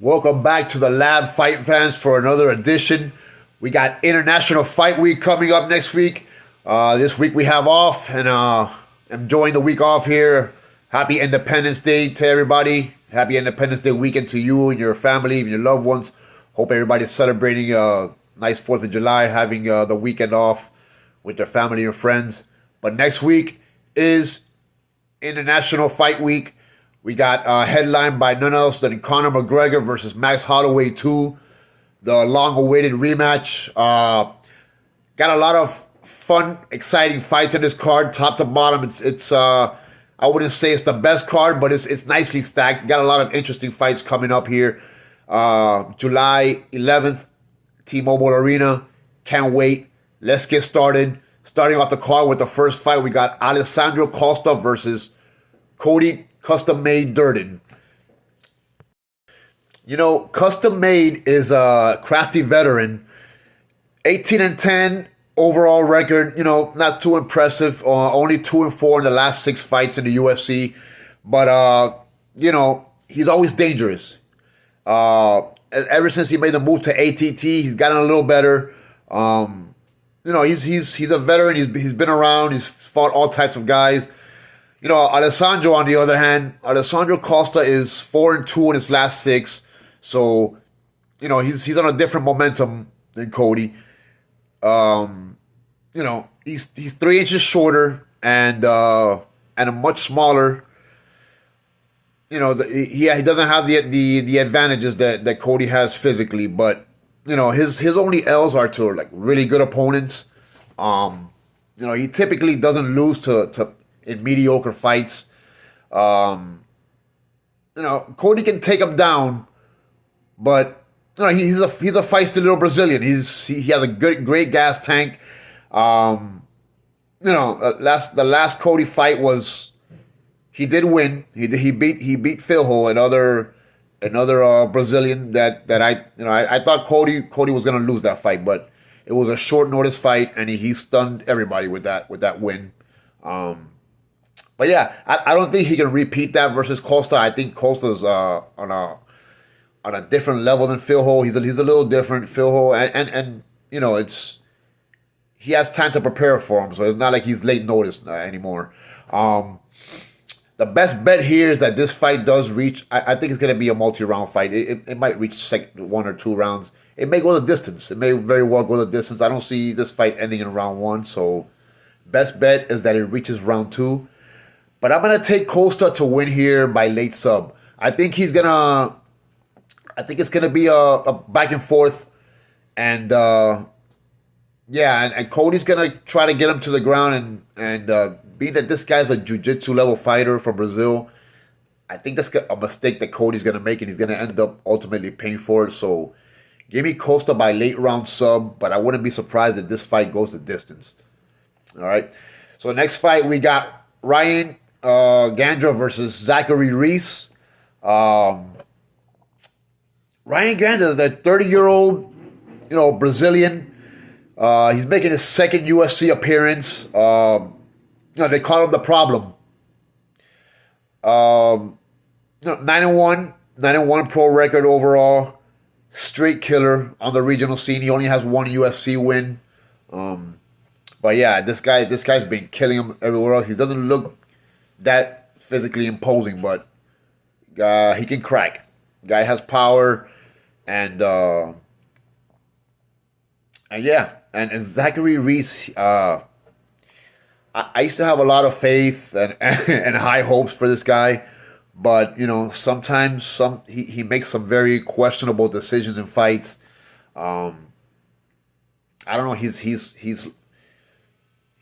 Welcome back to the Lab Fight Fans for another edition. We got International Fight Week coming up next week. This week we have off, and I'm enjoying the week off here. Happy Independence Day to everybody. Happy Independence Day weekend to you and your family and your loved ones. Hope everybody's celebrating a nice 4th of July, having the weekend off with their family and friends. But next week is International Fight Week. We got headlined by none else than Conor McGregor versus Max Holloway 2, the long-awaited rematch. Got a lot of fun, exciting fights in this card, top to bottom. It's I wouldn't say it's the best card, but it's nicely stacked. Got a lot of interesting fights coming up here. July 11th, T-Mobile Arena. Can't wait. Let's get started. Starting off the card with the first fight, we got Alessandro Costa versus Cody Custom Made Durden. You know, Custom Made is a crafty veteran. 18-10 overall record. You know, not too impressive. Only 2-4 in the last 6 fights in the UFC. But, you know, he's always dangerous. Ever since he made the move to ATT, he's gotten a little better. You know, he's a veteran. He's been around. He's fought all types of guys. You know, Alessandro, on the other hand, Alessandro Costa is 4-2 in his last 6. So, you know, he's on a different momentum than Cody. You know, he's 3 inches shorter and a much smaller. You know, he doesn't have the advantages that Cody has physically, but you know, his only L's are to like really good opponents. You know, he typically doesn't lose to in mediocre fights. You know, Cody can take him down, but you know, he's a feisty little Brazilian. He has a great gas tank. You know, the last Cody fight was, he did win. He beat Phil, another Brazilian that I thought Cody was gonna lose that fight, but it was a short notice fight and he stunned everybody with that win. But yeah, I don't think he can repeat that versus Costa. I think Costa's on a different level than Phil. He's a little different, Phil, and you know, he has time to prepare for him, so it's not like he's late notice anymore. The best bet here is that this fight does reach. I think it's going to be a multi-round fight. It might reach 1 or 2 rounds. It may go the distance. It may very well go the distance. I don't see this fight ending in round 1. So, best bet is that it reaches round 2. But I'm going to take Costa to win here by late sub. I think it's going to be a back and forth. And, yeah, and Cody's going to try to get him to the ground. And being that this guy's a jiu-jitsu level fighter from Brazil, I think that's a mistake that Cody's going to make, and he's going to end up ultimately paying for it. So give me Costa by late round sub, but I wouldn't be surprised if this fight goes the distance. All right. So next fight, we got Ryan Gandra versus Zachary Reese. Ryan Gandra, the 30-year-old, you know, Brazilian. He's making his 2nd UFC appearance. You know, they call him the problem. You know, 9-1 pro record overall. Straight killer on the regional scene. He only has 1 UFC win. But yeah, this guy's been killing him everywhere else. He doesn't look that physically imposing, but he can crack. Guy has power, and yeah, and Zachary Reese. I used to have a lot of faith and high hopes for this guy, but you know, sometimes he makes some very questionable decisions in fights. I don't know.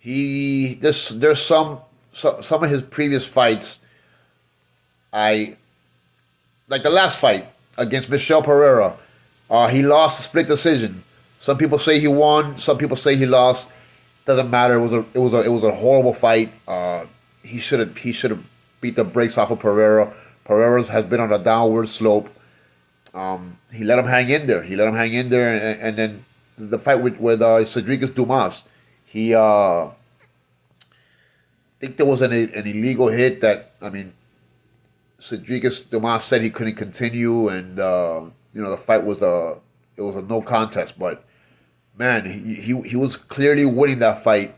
There's some of his previous fights. Like the last fight against Michel Pereira, he lost a split decision. Some people say he won. Some people say he lost. Doesn't matter. It was a horrible fight. He should have beat the brakes off of Pereira. Pereira has been on a downward slope. He let him hang in there. And then the fight with Cedric Dumas, I think there was an illegal hit that, I mean, Cedric Dumas said he couldn't continue, and the fight was it was a no contest. But man, he was clearly winning that fight.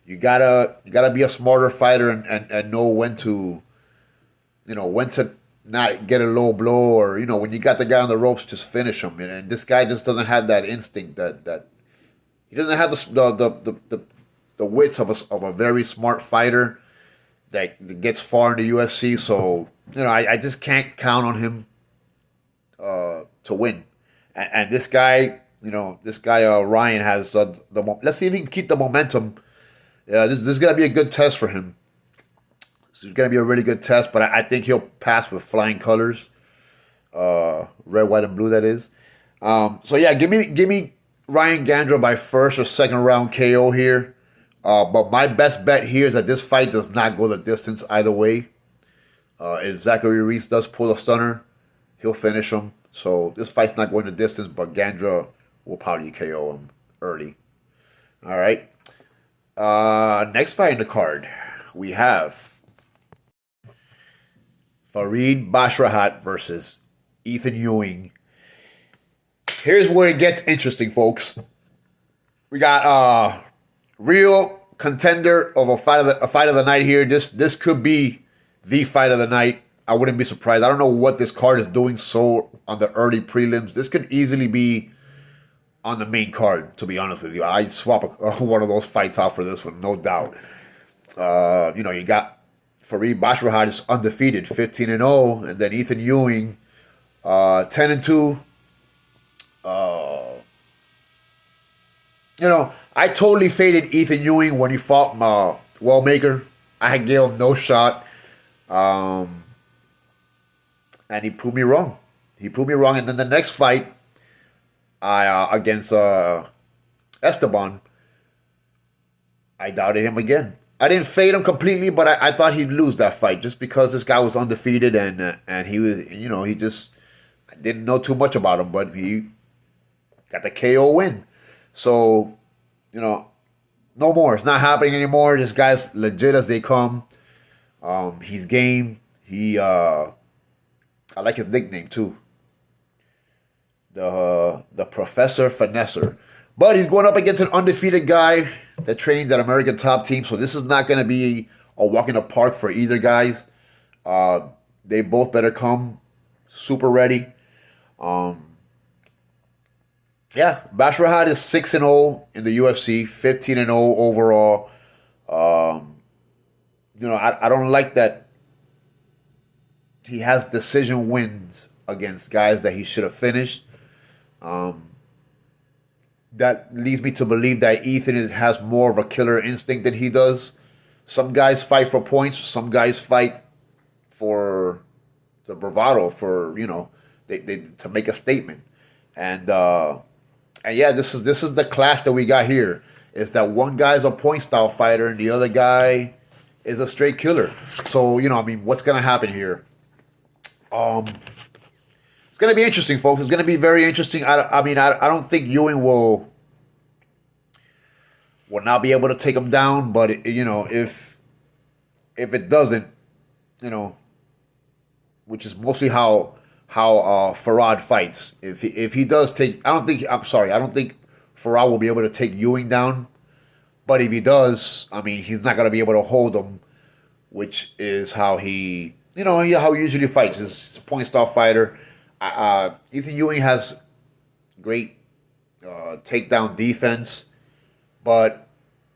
You gotta be a smarter fighter and know when to not get a low blow, or when you got the guy on the ropes, just finish him. And this guy just doesn't have that instinct that he doesn't have the wits of a very smart fighter that gets far in the UFC. So I just can't count on him to win. And this guy, Ryan has let's see if he can keep the momentum. This is gonna be a good test for him. This is gonna be a really good test, but I think he'll pass with flying colors. Red, white, and blue. That is. So yeah, give me Ryan Gandra by first or second round KO here. But my best bet here is that this fight does not go the distance either way. If Zachary Reese does pull a stunner, he'll finish him. So this fight's not going the distance, but Gandra will probably KO him early. All right. Next fight in the card, we have Farid Basharat versus Ethan Ewing. Here's where it gets interesting, folks. We got real contender of a fight of the night here. This could be the fight of the night. I wouldn't be surprised. I don't know what this card is doing so on the early prelims. This could easily be on the main card, to be honest with you. I'd swap one of those fights out for this one, no doubt. You got Farid Basharat is undefeated, 15-0, and then Ethan Ewing, 10-2. I totally faded Ethan Ewing when he fought Wellmaker. I gave him no shot. And he proved me wrong. And then the next fight, against Esteban, I doubted him again. I didn't fade him completely, but I thought he'd lose that fight just because this guy was undefeated and he was, he just, I didn't know too much about him, but he got the KO win. So, no more. It's not happening anymore. This guy's legit as they come. He's game. I like his nickname too. The Professor Finesser. But he's going up against an undefeated guy that trains at American Top Team. So this is not going to be a walk in the park for either guys. They both better come super ready. Basharat is 6-0 in the UFC, 15-0 overall. I don't like that he has decision wins against guys that he should have finished. That leads me to believe that Ethan has more of a killer instinct than he does. Some guys fight for points. Some guys fight for the bravado, for they to make a statement. And yeah, this is the clash that we got here. Is that one guy's a point style fighter and the other guy is a straight killer. So what's gonna happen here? It's gonna be interesting, folks. It's gonna be very interesting. I don't think Ewing will not be able to take him down, but if it doesn't, which is mostly how Farad fights. If he does take, I don't think Farad will be able to take Ewing down, but if he does, he's not gonna be able to hold him, which is how he how he usually fights. He's a point style fighter. Ethan Ewing has great takedown defense, but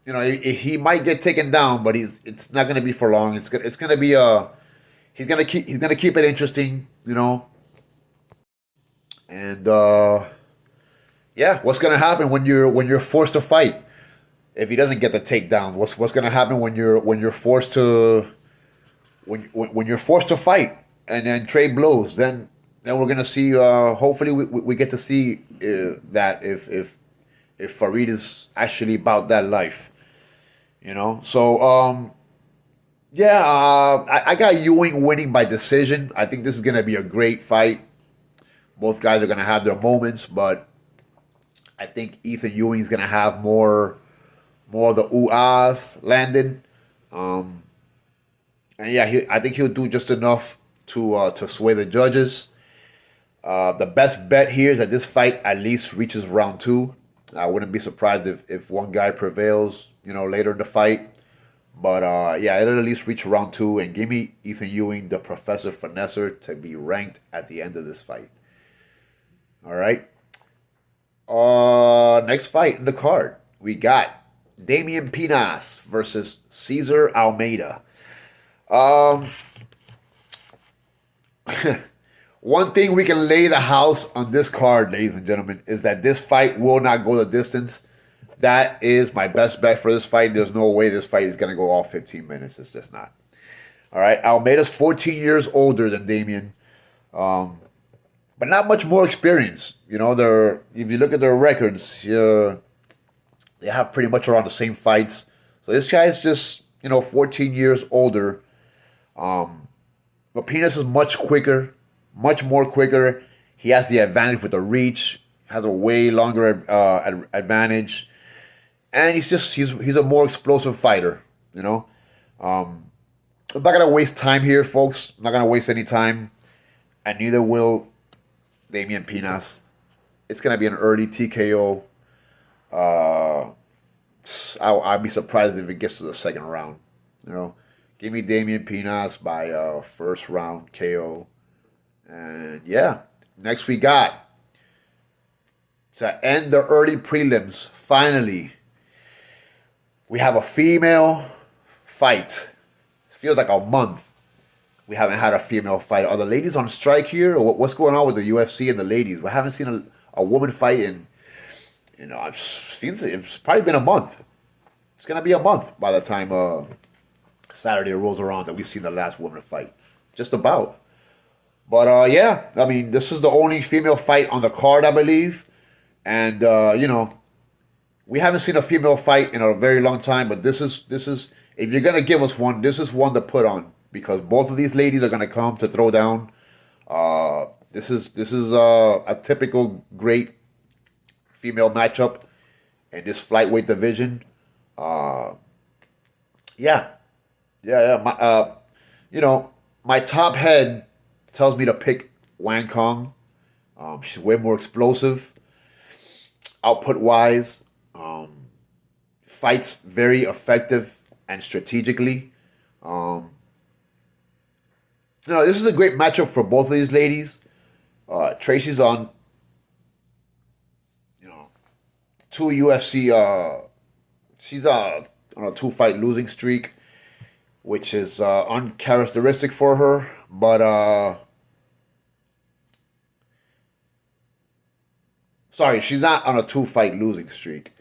he might get taken down, but it's not going to be for long. It's going to be he's going to keep it interesting, And what's going to happen when you're forced to fight? If he doesn't get the takedown, what's going to happen when you're forced to when you're forced to fight and then trade blows? Then we're gonna see. Hopefully, we get to see that if Farid is actually about that life, So I got Ewing winning by decision. I think this is gonna be a great fight. Both guys are gonna have their moments, but I think Ethan Ewing is gonna have more of the ooh-ahs landed. And yeah, I think he'll do just enough to sway the judges. The best bet here is that this fight at least reaches round 2. I wouldn't be surprised if one guy prevails, later in the fight. But yeah, it'll at least reach round 2, and give me Ethan Ewing, the Professor Finesser, to be ranked at the end of this fight. All right. Next fight in the card, we got Damian Pinas versus Cesar Almeida. One thing we can lay the house on this card, ladies and gentlemen, is that this fight will not go the distance. That is my best bet for this fight. There's no way this fight is going to go all 15 minutes. It's just not. All right. Almeida's 14 years older than Damian, but not much more experience. If you look at their records, they have pretty much around the same fights. So this guy's just, 14 years older. But Pinas is much quicker, much more quicker. He has the advantage with the reach, has a way longer advantage. And he's a more explosive fighter, I'm not going to waste time here, folks. I'm not going to waste any time. And neither will Damian Pinas. It's going to be an early TKO. I'd be surprised if it gets to the second round. Give me Damian Pinas by first round KO. And yeah, next we got, to end the early prelims, finally, we have a female fight. Feels like a month we haven't had a female fight. Are the ladies on strike here? Or what's going on with the UFC and the ladies? We haven't seen a woman fight in, it's probably been a month. It's going to be a month by the time Saturday rolls around that we've seen the last woman fight. Just about. But yeah, this is the only female fight on the card, I believe. And, we haven't seen a female fight in a very long time, but this is if you're going to give us one, this is one to put on, because both of these ladies are going to come to throw down. This is a typical great female matchup in this flyweight division. Yeah. My top head tells me to pick Wang Kong. She's way more explosive, output-wise. Fights very effective and strategically. This is a great matchup for both of these ladies. Tracy's on, 2 UFC. She's on a 2-fight losing streak, which is uncharacteristic for her. But sorry, she's not on a 2-fight losing streak.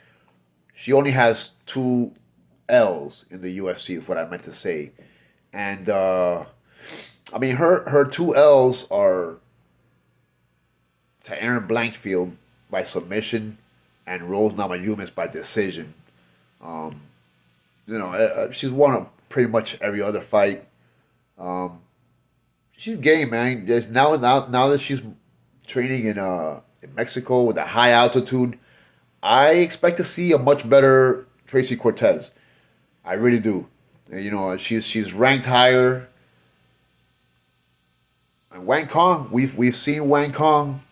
She only has 2 L's in the UFC, is what I meant to say. And her 2 L's are to Aaron Blankfield by submission and Rose Namajunas by decision. She's won pretty much every other fight. She's game, man. Now that she's training in Mexico with a high altitude, I expect to see a much better Tracy Cortez. I really do. She's ranked higher. And Wang Kong, we've seen Wang Kong.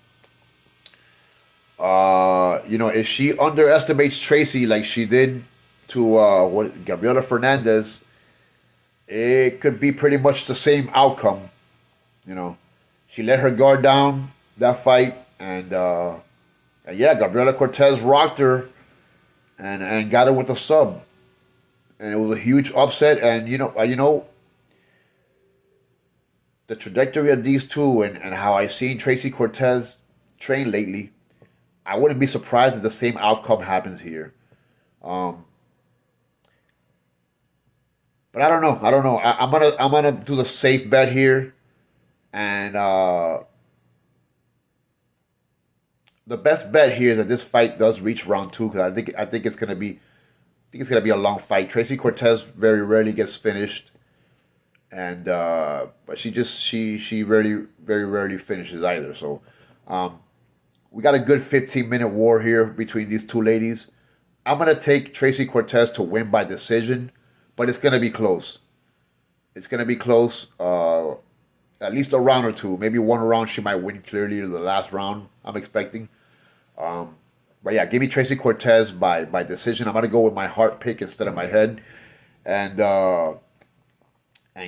If she underestimates Tracy like she did to Gabriela Fernandez, it could be pretty much the same outcome. She let her guard down that fight, and Gabriela Cortez rocked her and got her with a sub, and it was a huge upset. And the trajectory of these two and how I've seen Tracy Cortez train lately, I wouldn't be surprised if the same outcome happens here. But I don't know. I'm gonna do the safe bet here, and the best bet here is that this fight does reach round 2, because I think it's gonna be a long fight. Tracy Cortez very rarely gets finished, and but she very rarely finishes either. So we got a good 15-minute war here between these two ladies. I'm gonna take Tracy Cortez to win by decision, but it's gonna be close. It's gonna be close. at least a round or two. Maybe one round she might win clearly the last round, I'm expecting. But yeah, give me Tracy Cortez by decision. I'm gonna go with my heart pick instead of my head. And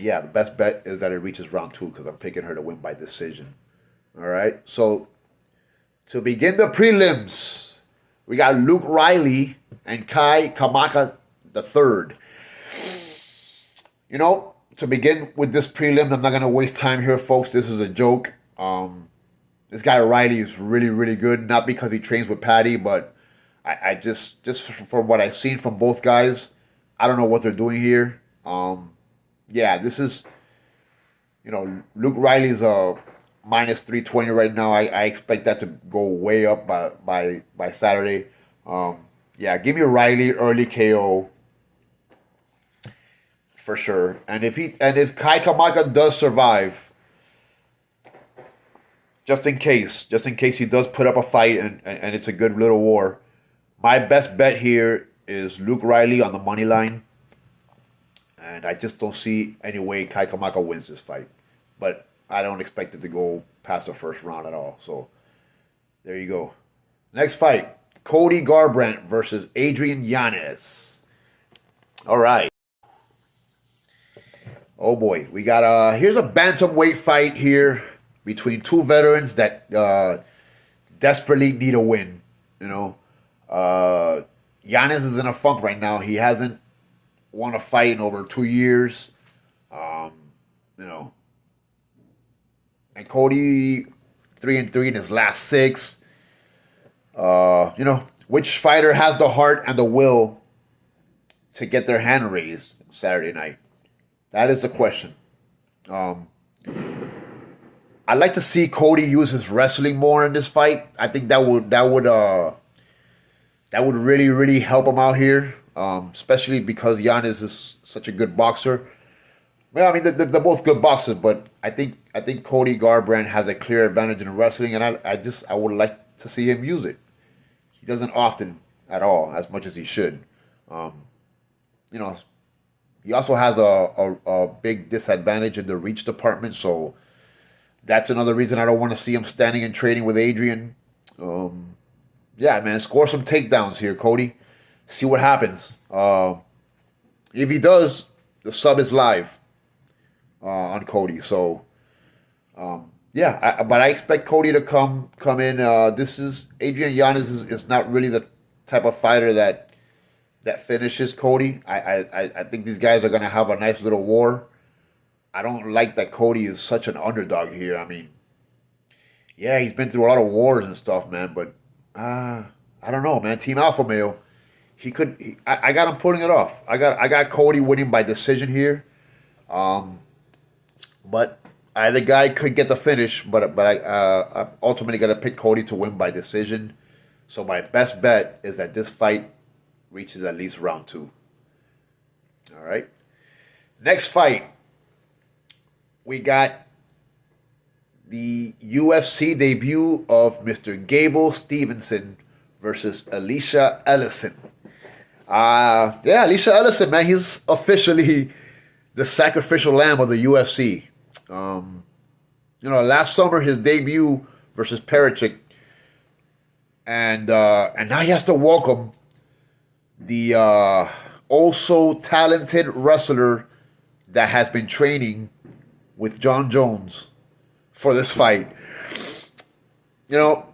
yeah, the best bet is that it reaches round two because I'm picking her to win by decision. All right. So to begin the prelims, we got Luke Riley and Kai Kamaka the third. You know, to begin with this prelim, I'm not gonna waste time here, folks. This is a joke. This guy Riley is really, really good. Not because he trains with Patty, but I just from what I've seen from both guys, I don't know what they're doing here. Yeah, this is, Luke Riley's a minus 320 right now. I expect that to go way up by Saturday. Yeah, give me Riley early KO for sure. And if Kai Kamaka does survive, just in case he does put up a fight and it's a good little war, my best bet here is Luke Riley on the money line. And I just don't see any way Kai Kamaka wins this fight. But I don't expect it to go past the first round at all. So there you go. Next fight, Cody Garbrandt versus Adrian Yanez. All right. Oh boy, we got here's a bantamweight fight here between two veterans that desperately need a win. Yanez is in a funk right now. He hasn't won a fight in over 2 years. And Cody 3-3 in his last 6. Which fighter has the heart and the will to get their hand raised Saturday night? That is the question. I'd like to see Cody use his wrestling more in this fight. I think that would really, really help him out here. Especially because Yanez is such a good boxer. Well, I mean, they're both good boxers, but I think Cody Garbrandt has a clear advantage in wrestling, and I would like to see him use it. He doesn't often at all, as much as he should. He also has a big disadvantage in the reach department, so that's another reason I don't want to see him standing and trading with Adrian. Yeah, man, score some takedowns here, Cody. See what happens. If he does, the sub is live on Cody. So, but I expect Cody to come in. Adrian Yanez is not really the type of fighter that finishes Cody. I think these guys are gonna have a nice little war. I don't like that Cody is such an underdog here. I mean, yeah, he's been through a lot of wars and stuff, man. But I don't know, man. Team Alpha Male. I got him pulling it off. I got Cody winning by decision here. But either guy could get the finish, but I'm ultimately gonna pick Cody to win by decision. So my best bet is that this fight reaches at least round 2. All right. Next fight, we got the UFC debut of Mr. Gable Stevenson versus Alicia Ellison. Alicia Ellison, man, he's officially the sacrificial lamb of the UFC. Last summer his debut versus Pericic, and now he has to welcome the also talented wrestler that has been training with John Jones for this fight. The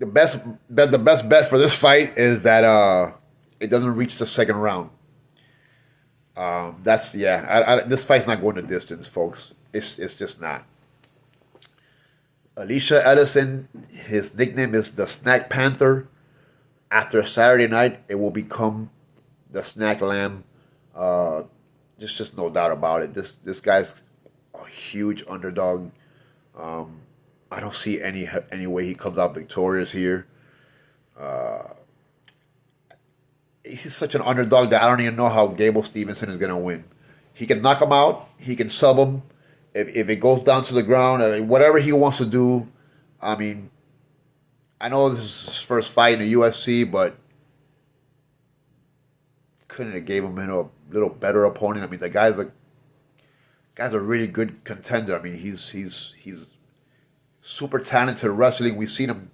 best bet for this fight is that it doesn't reach the second round. This fight's not going the distance, folks. It's just not. Alicia Ellison, his nickname is the Snack Panther. After Saturday night, it will become the Snack Lamb. There's just no doubt about it. This guy's a huge underdog. I don't see any way he comes out victorious here. He's such an underdog that I don't even know how Gable Stevenson is going to win. He can knock him out. He can sub him. If it goes down to the ground, whatever he wants to do. I mean, I know this is his first fight in the UFC, but couldn't have gave him a little better opponent. I mean, the guy's Guy's a really good contender. I mean, he's super talented wrestling. We've seen him.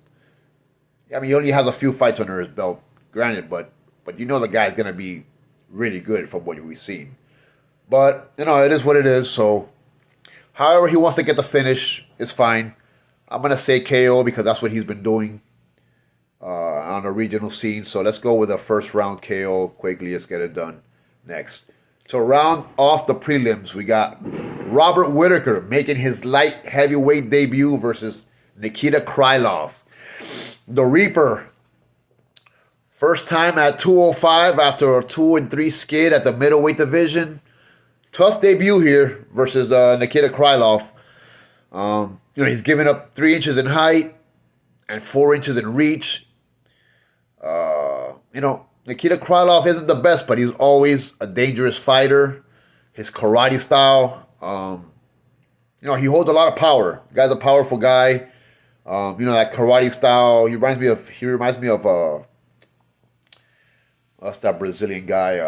I mean, he only has a few fights under his belt, granted, but you know the guy's gonna be really good from what we've seen. But you know, it is what it is. So, however he wants to get the finish, it's fine. I'm gonna say KO because that's what he's been doing on the regional scene. So let's go with a first round KO quickly. Let's get it done. Next, to round off the prelims, we got Robert Whittaker making his light heavyweight debut versus Nikita Krylov. The Reaper, first time at 205 after a 2-3 skid at the middleweight division. Tough debut here versus Nikita Krylov. You know, he's giving up 3 inches in height and 4 inches in reach. You know, Nikita Krylov isn't the best, but he's always a dangerous fighter. His karate style, you know, he holds a lot of power. The guy's a powerful guy. You know, that karate style. He reminds me of what's that Brazilian guy,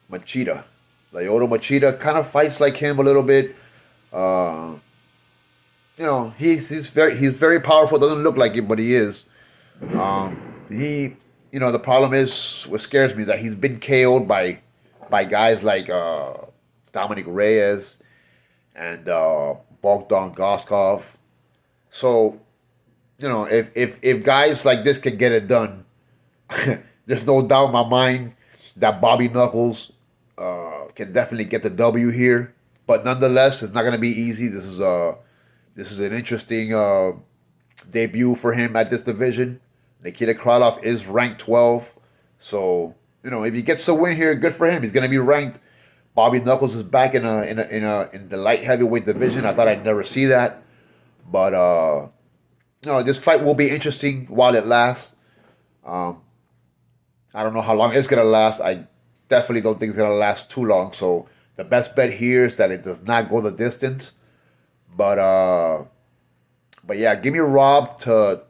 Machida. Lyoto Machida kind of fights like him a little bit. You know, he's very powerful. Doesn't look like it, but he is. You know, the problem is what scares me is that he's been KO'd by guys like Dominic Reyes and Bogdan Goskov. So, you know, if guys like this can get it done, there's no doubt in my mind that Bobby Knuckles can definitely get the W here. But nonetheless, it's not going to be easy. This is an interesting debut for him at this division. Nikita Krylov is ranked 12, so you know if he gets a win here, good for him. He's going to be ranked. Bobby Knuckles is back in the light heavyweight division. I thought I'd never see that, but you know, this fight will be interesting while it lasts. I don't know how long it's going to last. I definitely don't think it's going to last too long. So the best bet here is that it does not go the distance. But yeah, give me Rob to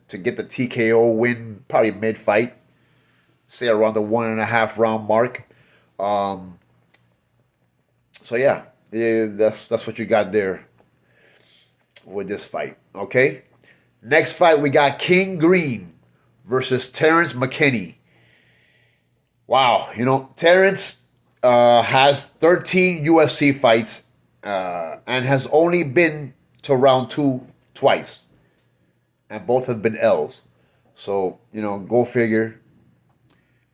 get the TKO win, probably mid-fight, say around the 1.5 round mark. So yeah, that's what you got there with this fight. Okay, next fight we got King Green versus Terrence McKinney. Wow, you know, Terrence has 13 UFC fights and has only been to round 2 twice. And both have been L's. So, you know, go figure.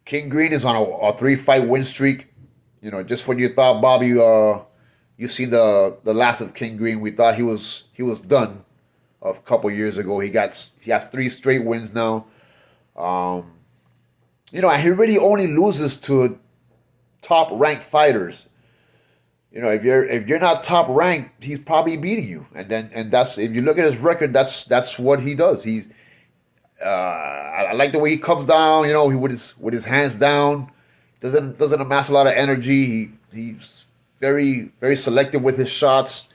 King Green is on a 3-fight win streak. You know, just when you thought, Bobby, you see the last of King Green, we thought he was done a couple years ago. He has 3 straight wins now. You know, and he really only loses to top ranked fighters. You know, if you're not top ranked, he's probably beating you. And that's, if you look at his record, that's what he does. I like the way he comes down. You know, with his hands down, doesn't amass a lot of energy. He's very very selective with his shots.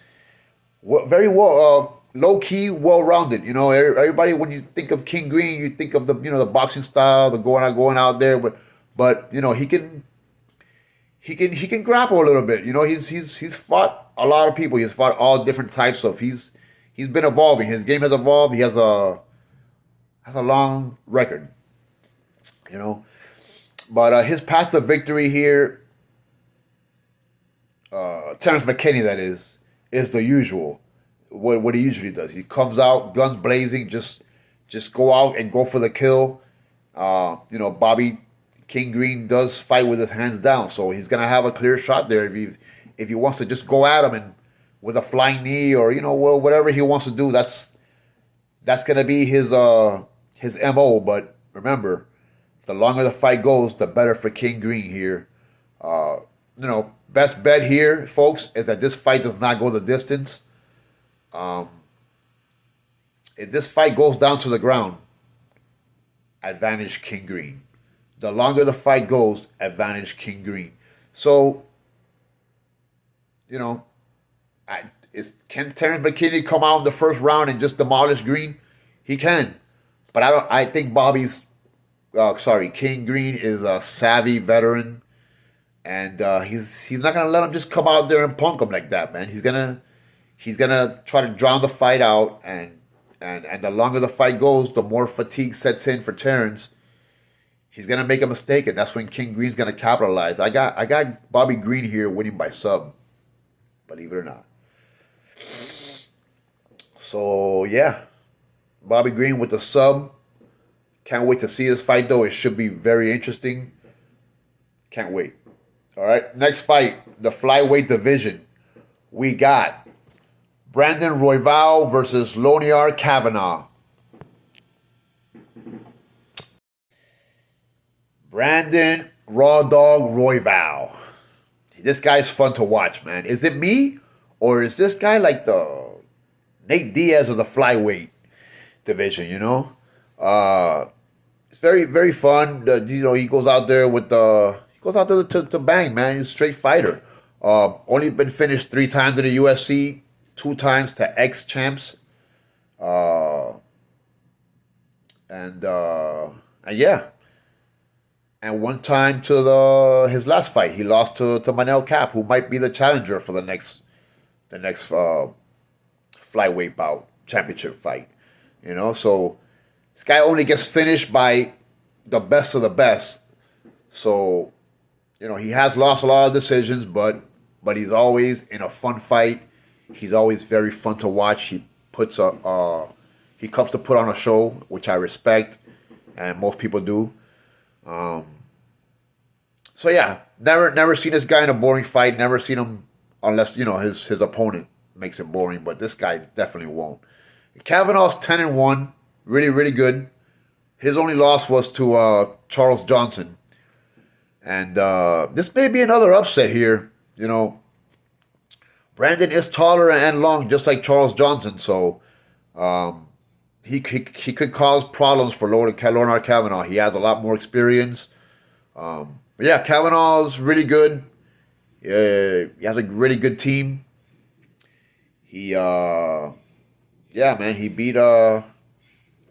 Very well, low key, well rounded. You know, everybody, when you think of King Green, you think of the the boxing style, the going out there. But you know, he can grapple a little bit. You know, he's fought a lot of people. He's fought all different types of. He's been evolving. His game has evolved. He has a long record. You know, but his path to victory here, Terrence McKinney, that is the usual. What he usually does. He comes out guns blazing, just go out and go for the kill. You know, Bobby King Green does fight with his hands down, so he's gonna have a clear shot there if he wants to just go at him and with a flying knee or whatever he wants to do. That's gonna be his MO. But remember, the longer the fight goes, the better for King Green here. You know, best bet here, folks, is that this fight does not go the distance. If this fight goes down to the ground, advantage King Green. The longer the fight goes, advantage King Green. So, you know, can Terrence McKinney come out in the first round and just demolish Green? He can, but I think King Green is a savvy veteran, and he's not gonna let him just come out there and punk him like that, man. He's gonna try to drown the fight out, and the longer the fight goes, the more fatigue sets in for Terrence. He's gonna make a mistake, and that's when King Green's gonna capitalize. I got Bobby Green here winning by sub, believe it or not. So yeah, Bobby Green with the sub. Can't wait to see this fight though. It should be very interesting. Can't wait. All right, next fight, the flyweight division. We got Brandon Royval versus Loniar Kavanaugh. Brandon Raw Dog Royval. This guy's fun to watch, man. Is it me? Or is this guy like the Nate Diaz of the flyweight division, you know? It's very, very fun. He goes out there with he goes out there to bang, man. He's a straight fighter. Only been finished 3 times in the UFC, 2 times to ex-champs. And yeah. And 1 time to his last fight. He lost to Manel Cap, who might be the challenger for the next flyweight bout, championship fight. You know, so this guy only gets finished by the best of the best. So, he has lost a lot of decisions, but he's always in a fun fight. He's always very fun to watch. He comes to put on a show, which I respect, and most people do. So yeah, never seen this guy in a boring fight. Never seen him unless his opponent makes it boring. But this guy definitely won't. Kavanaugh's 10-1, really really good. His only loss was to Charles Johnson, and this may be another upset here. Brandon is taller and long, just like Charles Johnson, so he could cause problems for Lornar Kavanaugh. He has a lot more experience. But yeah, Kavanaugh's really good. He has a really good team. He beat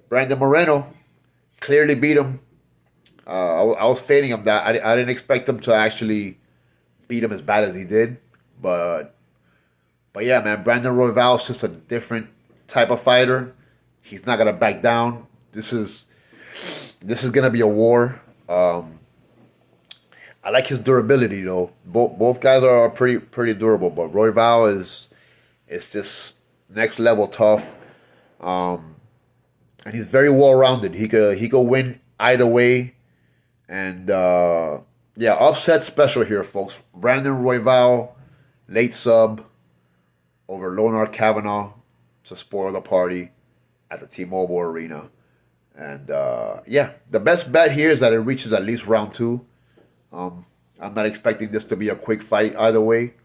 Brandon Moreno. Clearly beat him. I was fading him that. I didn't expect him to actually beat him as bad as he did. But yeah, man, Brandon Royval is just a different type of fighter. He's not gonna back down. This is gonna be a war. I like his durability though. Both guys are pretty durable, but Royval is just next level tough. And he's very well rounded. He could win either way. And upset special here, folks. Brandon Royval, late sub over Lornar Kavanaugh to spoil the party at the T-Mobile Arena. And the best bet here is that it reaches at least round 2. I'm not expecting this to be a quick fight either way.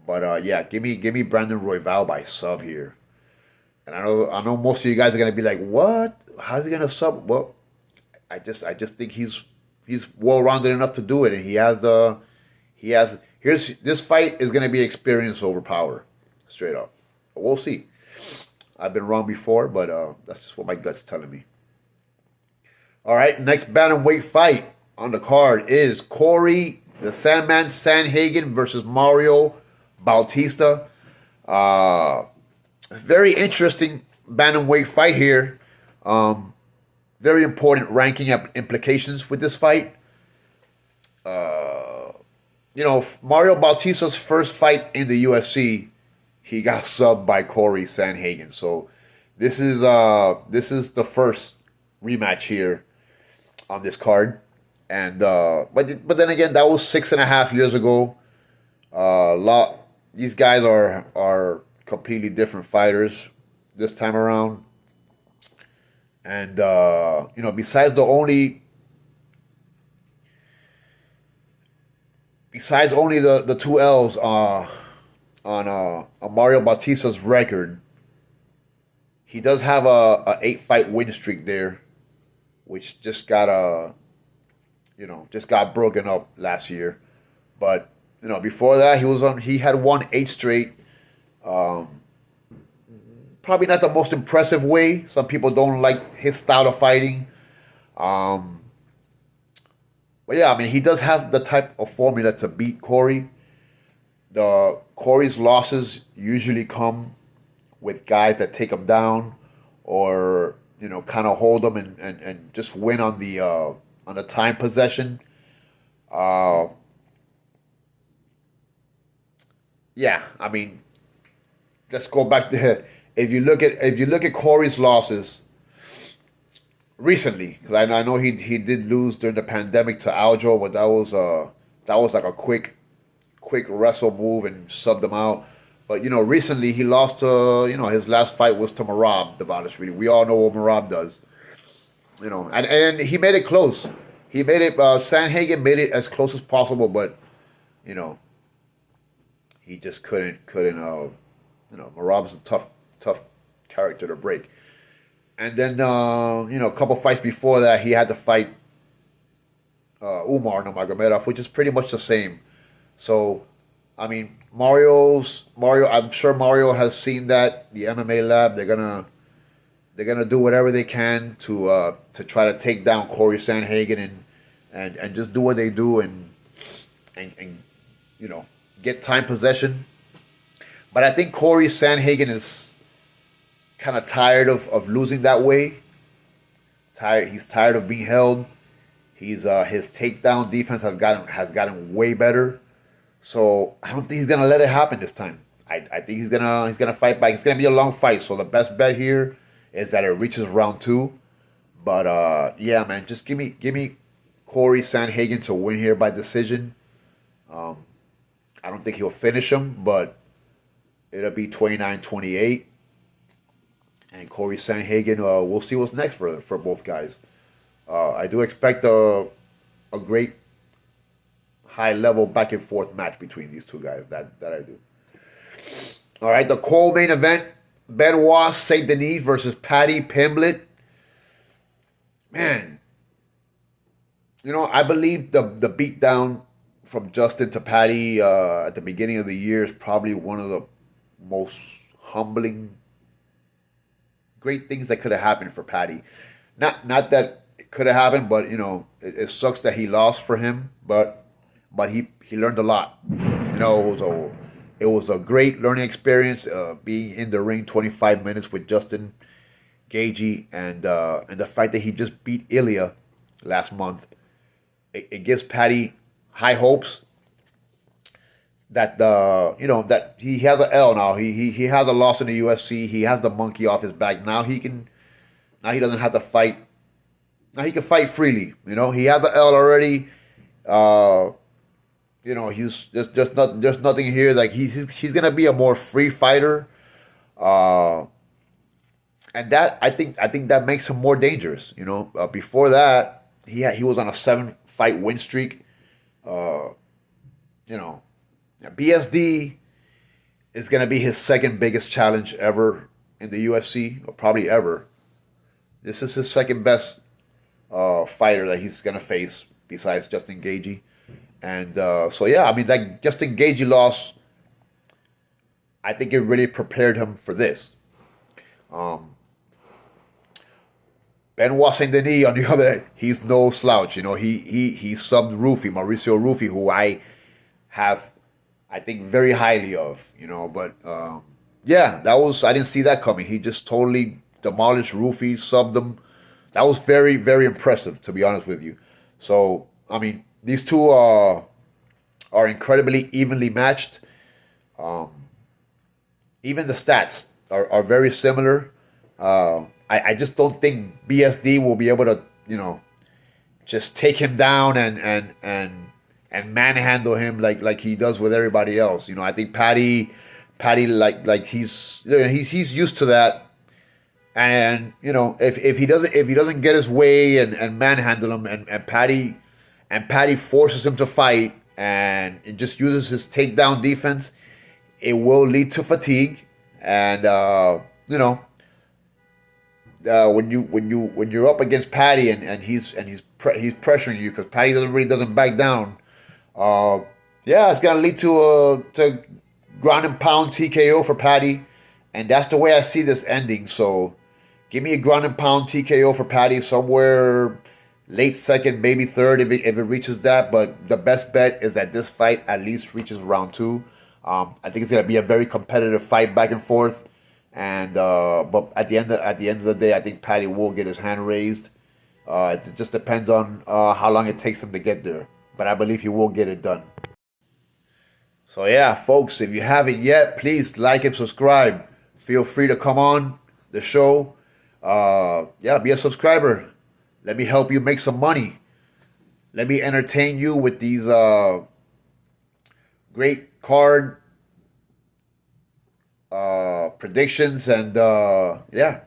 But give me Brandon Royval by sub here. And I know most of you guys are gonna be like, what? How's he gonna sub? Well, I just think he's well rounded enough to do it, and this fight is gonna be experience over power, straight up. But we'll see. I've been wrong before, but that's just what my gut's telling me. All right, next bantamweight fight on the card is Corey the Sandman Sanhagen versus Mario Bautista. Very interesting bantamweight fight here. Very important ranking implications with this fight. Mario Bautista's first fight in the UFC, he got subbed by Corey Sanhagen. So this is the first rematch here on this card. And but then again, that was 6.5 years ago. These guys are completely different fighters this time around. And besides only the 2 L's on Mario Bautista's record, he does have a 8-fight win streak there, which just got broken up last year. But before that, he had won 8 straight. Probably not the most impressive way. Some people don't like his style of fighting. But yeah, I mean, he does have the type of formula to beat Corey. The Corey's losses usually come with guys that take him down, or kind of hold him and just win on the time possession. Uh, yeah, I mean, let's go back there. If you look at Corey's losses recently, because I know he did lose during the pandemic to Aljo, but that was like a quick wrestle move and subbed him out. But recently he lost to his last fight was to Marab Really, we all know what Marab does. And he made it close. He made it. Sanhagen made it as close as possible, but you know he just couldn't. Marab's a tough character to break. And then a couple fights before that, he had to fight Umar Nurmagomedov, which is pretty much the same. So, I mean, Mario. I'm sure Mario has seen that the MMA lab. They're gonna do whatever they can to try to take down Corey Sandhagen and just do what they do and get time possession. But I think Corey Sandhagen is kind of tired of losing that way. He's tired of being held. His takedown defense has gotten way better. So I don't think he's gonna let it happen this time. I think he's gonna fight back. It's gonna be a long fight. So the best bet here is that it reaches round 2. But yeah, man, just give me Corey Sandhagen to win here by decision. I don't think he'll finish him, but it'll be 29-28. And Corey Sandhagen, we'll see what's next for both guys. I do expect a great high level back and forth match between these two guys. That I do. All right, the co-main event: Benoit Saint Denis versus Paddy Pimblett. Man, I believe the beatdown from Justin to Paddy at the beginning of the year is probably one of the most humbling, great things that could have happened for Paddy. Not that it could have happened, but it sucks that he lost for him. But he learned a lot. It was a great learning experience. Being in the ring 25 minutes with Justin Gaethje and the fact that he just beat Ilya last month, it gives Paddy high hopes that that he has an L now. He has a loss in the UFC. He has the monkey off his back. Now he doesn't have to fight. Now he can fight freely. He has the L already. He's there's nothing here. Like he's gonna be a more free fighter. And that I think that makes him more dangerous. Before that he was on a 7-fight win streak. BSD is going to be his second biggest challenge ever in the UFC, or probably ever. This is his second best fighter that he's going to face besides Justin Gaethje. And so, yeah, I mean, that Justin Gaethje loss, I think it really prepared him for this. Benoit Saint Denis, on the other hand, he's no slouch. He subbed Mauricio Rufy, who I have, I think, very highly of. But yeah, I didn't see that coming. He just totally demolished Rufy, subbed him. That was very, very impressive, to be honest with you. So, I mean, these two are incredibly evenly matched. Even the stats are very similar. I just don't think BSD will be able to, just take him down and manhandle him like he does with everybody else. I think Paddy like he's used to that. And if he doesn't get his way and manhandle him and Paddy forces him to fight and it just uses his takedown defense, it will lead to fatigue. And when you're up against Paddy and he's pressuring you, because Paddy doesn't back down. Yeah, it's gonna lead to ground and pound TKO for Paddy, and that's the way I see this ending. So, give me a ground and pound TKO for Paddy somewhere late second, maybe third if it reaches that. But the best bet is that this fight at least reaches round two. I think it's gonna be a very competitive fight back and forth. And but at the end of the day, I think Paddy will get his hand raised. It just depends on how long it takes him to get there. But I believe he will get it done. So yeah, folks, if you haven't yet, please like and subscribe. Feel free to come on the show. Yeah, be a subscriber. Let me help you make some money. Let me entertain you with these great card predictions. And yeah,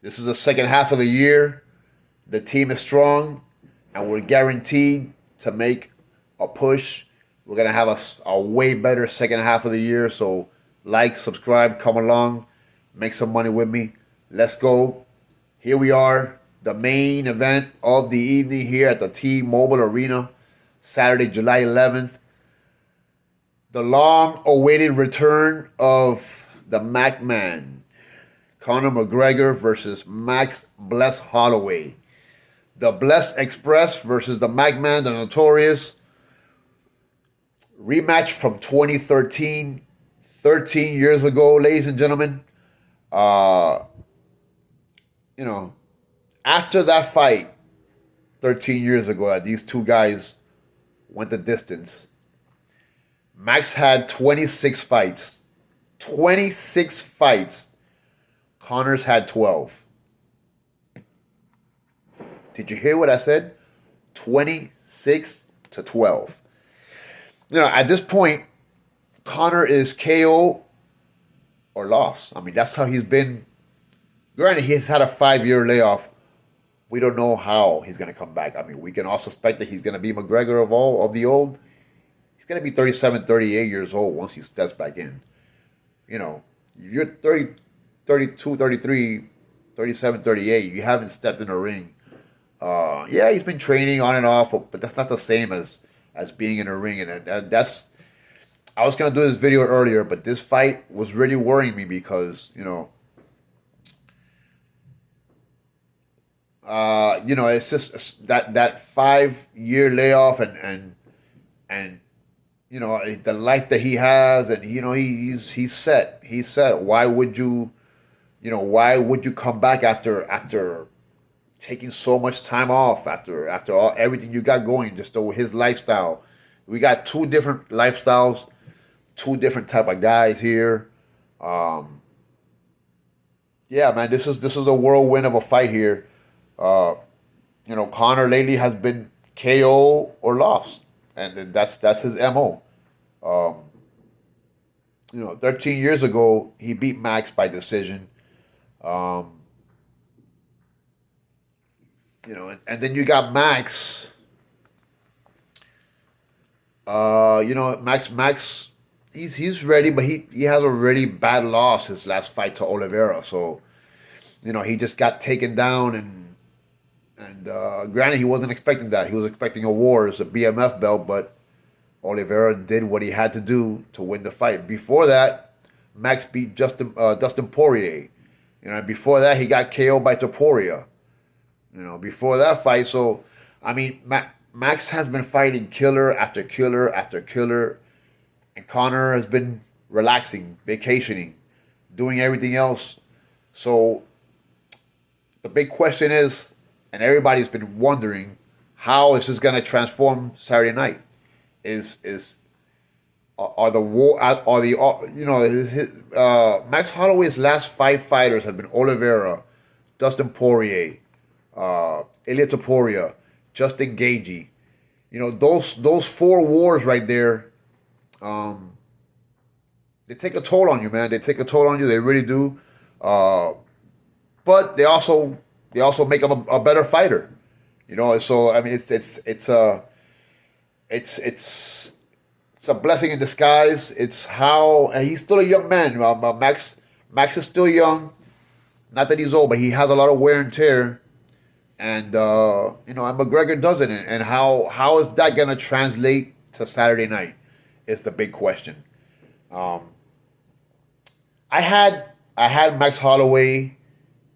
this is the second half of the year. The team is strong, and we're guaranteed to make a push. We're going to have a way better second half of the year. So like, subscribe, come along, make some money with me. Let's go. Here we are, the main event of the evening here at the T-Mobile Arena, Saturday, July 11th. The long-awaited return of the Mac Man, Conor McGregor versus Max Blessed Holloway. The Blessed Express versus the Mac Man, the Notorious. Rematch from 2013, 13 years ago, ladies and gentlemen. You know, after that fight, 13 years ago, that these two guys went the distance, Max had 26 fights. 26 fights. Conor's had 12. Did you hear what I said? 26 to 12. You know, at this point, Conor is KO or loss. I mean, that's how he's been. Granted, he's had a 5-year layoff. We don't know how he's going to come back. I mean, we can all suspect that he's going to be McGregor of the old. He's going to be 37, 38 years old once he steps back in. You know, if you're 30, 32, 33, 37, 38, you haven't stepped in a ring. Yeah, he's been training on and off, but that's not the same as being in a ring. And that's, I was going to do this video earlier, but this fight was really worrying me because, you know, it's just that 5-year layoff and you know, the life that he has, and you know, he's set. He's set. Why would you come back after taking so much time off, after everything you got going, just over his lifestyle? We got two different lifestyles, two different type of guys here. Yeah, man, this is a whirlwind of a fight here. You know, Conor lately has been KO or lost, and that's his MO. You know, 13 years ago he beat Max by decision. You know, and then you got Max. You know, Max, he's ready, but he has a really bad loss his last fight to Oliveira. So, you know, he just got taken down, and granted, he wasn't expecting that. He was expecting a war as a BMF belt, but Oliveira did what he had to do to win the fight. Before that, Max beat Dustin Poirier. You know, before that, he got KO'd by Topuria. You know, before that fight. So, I mean, Max has been fighting killer after killer after killer, and Conor has been relaxing, vacationing, doing everything else. So, the big question is, and everybody's been wondering, how is this going to transform Saturday night? Max Holloway's last 5 fighters have been Oliveira, Dustin Poirier, Ilia Topuria, Justin Gaethje. You know, those 4 wars right there, they take a toll on you, man. They take a toll on you. They really do. But they also make him a better fighter. You know, so I mean, it's a blessing in disguise. It's how, and he's still a young man. Max is still young. Not that he's old, but he has a lot of wear and tear. And you know, and McGregor doesn't. And how is that gonna translate to Saturday night? Is the big question. I had Max Holloway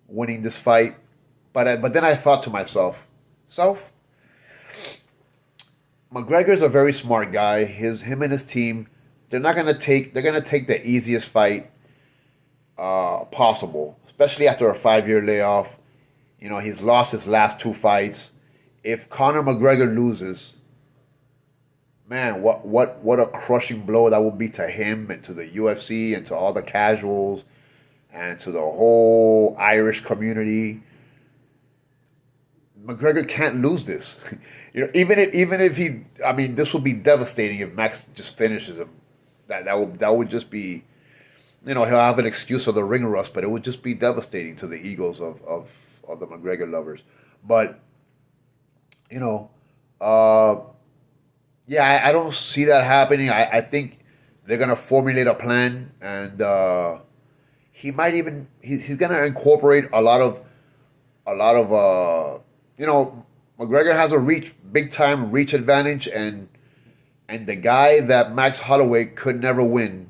winning this fight, but then I thought to myself, South. McGregor's a very smart guy. Him and his team, they're gonna take the easiest fight possible, especially after a 5 year layoff. You know, he's lost his last two fights. If Conor McGregor loses, man, what a crushing blow that would be to him and to the UFC and to all the casuals and to the whole Irish community. McGregor can't lose this. You know, even if he, I mean, this would be devastating if Max just finishes him. That would just be, you know, he'll have an excuse of the ring rust, but it would just be devastating to the egos of the McGregor lovers. But you know, yeah, I don't see that happening. I think they're gonna formulate a plan, and he might even he's gonna incorporate a lot of you know, McGregor has a big time reach advantage, and the guy that Max Holloway could never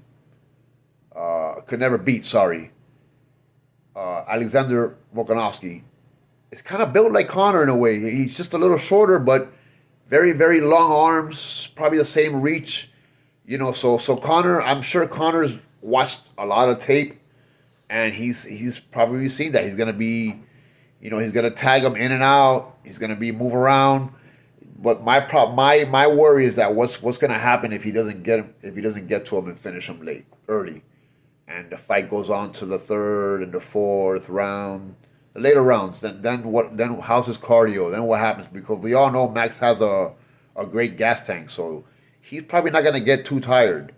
beat. Sorry, Alexander Volkanovski. It's kind of built like Conor in a way. He's just a little shorter, but very, very long arms, probably the same reach. You know, so Conor, I'm sure Conor's watched a lot of tape, and he's probably seen that he's gonna be, you know, he's gonna tag him in and out. He's gonna be move around. But my worry is that what's gonna happen if he doesn't get to him and finish him early, and the fight goes on to the third and the fourth round, the later rounds. Then how's his cardio? Then what happens? Because we all know Max has a great gas tank, so he's probably not gonna get too tired,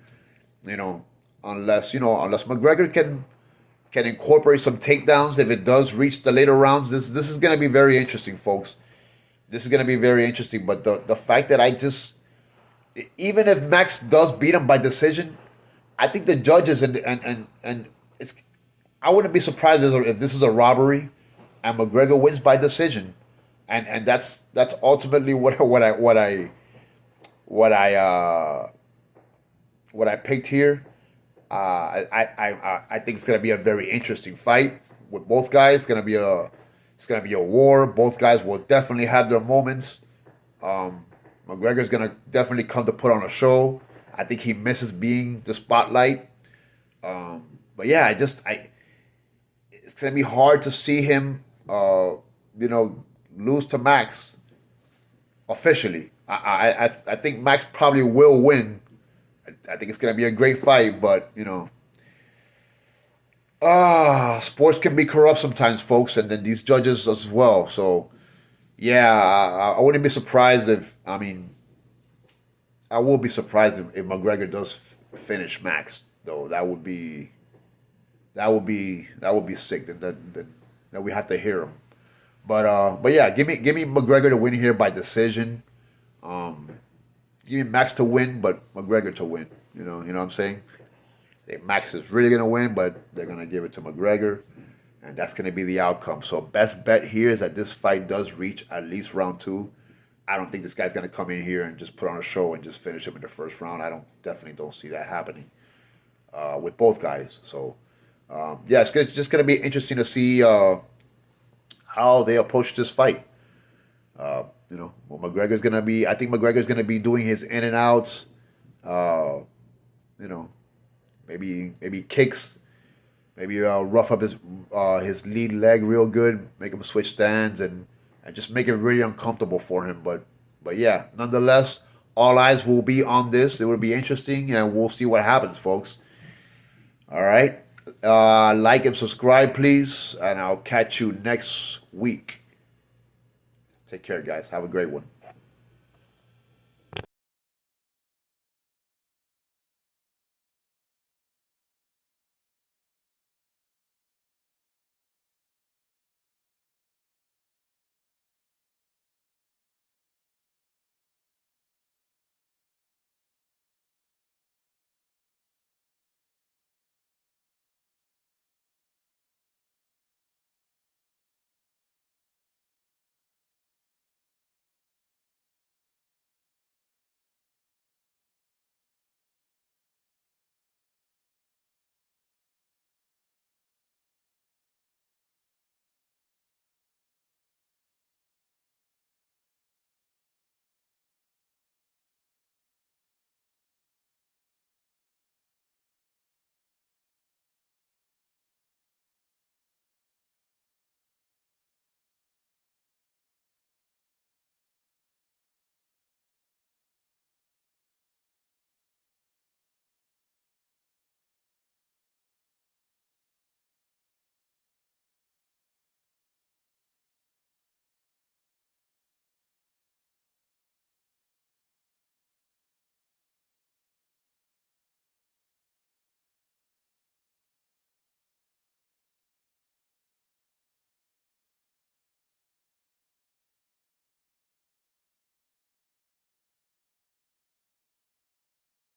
you know, unless McGregor can incorporate some takedowns if it does reach the later rounds. This is gonna be very interesting, folks. This is gonna be very interesting. But the fact that even if Max does beat him by decision, I think the judges and it's, I wouldn't be surprised if this is a robbery and McGregor wins by decision, and that's ultimately what I picked here. I think it's gonna be a very interesting fight with both guys. It's gonna be a war. Both guys will definitely have their moments. McGregor's gonna definitely come to put on a show. I think he misses being the spotlight. But yeah, it's gonna be hard to see him, you know, lose to Max officially. I think Max probably will win. I think it's gonna be a great fight, but you know, sports can be corrupt sometimes, folks, and then these judges as well. So yeah, I wouldn't be surprised I will be surprised if McGregor does finish Max, though. That would be sick. That we have to hear him. But yeah, give me McGregor to win here by decision. Give me Max to win, but McGregor to win. You know what I'm saying? Max is really gonna win, but they're gonna give it to McGregor, and that's gonna be the outcome. So best bet here is that this fight does reach at least round 2. I don't think this guy's gonna come in here and just put on a show and just finish him in the first round. Definitely don't see that happening with both guys. So yeah, it's just gonna be interesting to see how they approach this fight. You know, I think McGregor's gonna be doing his in and outs. You know, maybe kicks, maybe rough up his lead leg real good, make him switch stands and just make it really uncomfortable for him. But yeah, nonetheless, all eyes will be on this. It will be interesting, and we'll see what happens, folks. All right, like and subscribe, please, and I'll catch you next week. Take care, guys. Have a great one.